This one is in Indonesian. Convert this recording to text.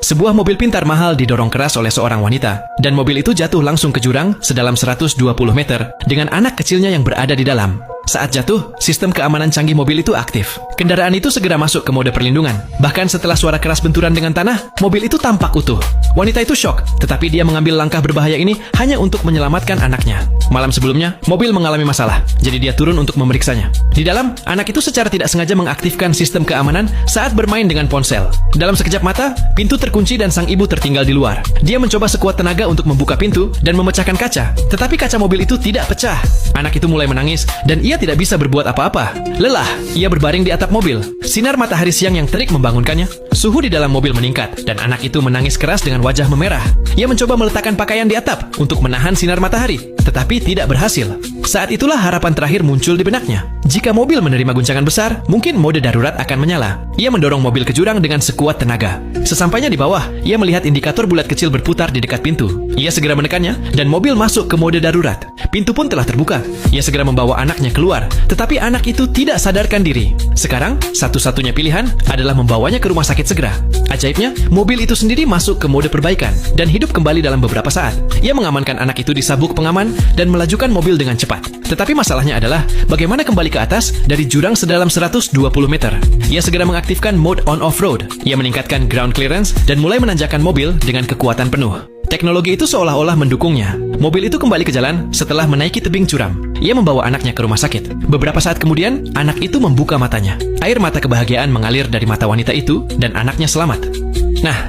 Sebuah mobil pintar mahal didorong keras oleh seorang wanita, dan mobil itu jatuh langsung ke jurang sedalam 120 meter dengan anak kecilnya yang berada di dalam. Saat jatuh, sistem keamanan canggih mobil itu aktif. Kendaraan itu segera masuk ke mode perlindungan. Bahkan setelah suara keras benturan dengan tanah, mobil itu tampak utuh. Wanita itu syok, tetapi dia mengambil langkah berbahaya ini hanya untuk menyelamatkan anaknya. Malam sebelumnya, mobil mengalami masalah, jadi dia turun untuk memeriksanya. Di dalam, anak itu secara tidak sengaja mengaktifkan sistem keamanan saat bermain dengan ponsel. Dalam sekejap mata, pintu terkunci dan sang ibu tertinggal di luar. Dia mencoba sekuat tenaga untuk membuka pintu dan memecahkan kaca, tetapi kaca mobil itu tidak pecah. Anak itu mulai menangis, dan ia tidak bisa berbuat apa-apa. Lelah, ia berbaring di atap mobil. Sinar matahari siang yang terik membangunkannya. Suhu di dalam mobil meningkat, dan anak itu menangis keras dengan wajah memerah. Ia mencoba meletakkan pakaian di atap untuk menahan sinar matahari, tetapi tidak berhasil. Saat itulah harapan terakhir muncul di benaknya. Jika mobil menerima guncangan besar, mungkin mode darurat akan menyala. Ia mendorong mobil ke jurang dengan sekuat tenaga. Sesampainya di bawah, ia melihat indikator bulat kecil berputar di dekat pintu. Ia segera menekannya, dan mobil masuk ke mode darurat. Pintu pun telah terbuka. Ia segera membawa anaknya keluar, tetapi anak itu tidak sadarkan diri. Sekarang, satu-satunya pilihan adalah membawanya ke rumah sakit segera. Ajaibnya, mobil itu sendiri masuk ke mode perbaikan dan hidup kembali dalam beberapa saat. Ia mengamankan anak itu di sabuk pengaman dan melajukan mobil dengan cepat. Tetapi masalahnya adalah bagaimana kembali ke atas dari jurang sedalam 120 meter. Ia segera mengaktifkan mode on-off road. Ia meningkatkan ground clearance dan mulai menanjakan mobil dengan kekuatan penuh. Teknologi itu seolah-olah mendukungnya. Mobil itu kembali ke jalan setelah menaiki tebing curam. Ia membawa anaknya ke rumah sakit. Beberapa saat kemudian, anak itu membuka matanya. Air mata kebahagiaan mengalir dari mata wanita itu, dan anaknya selamat. Nah,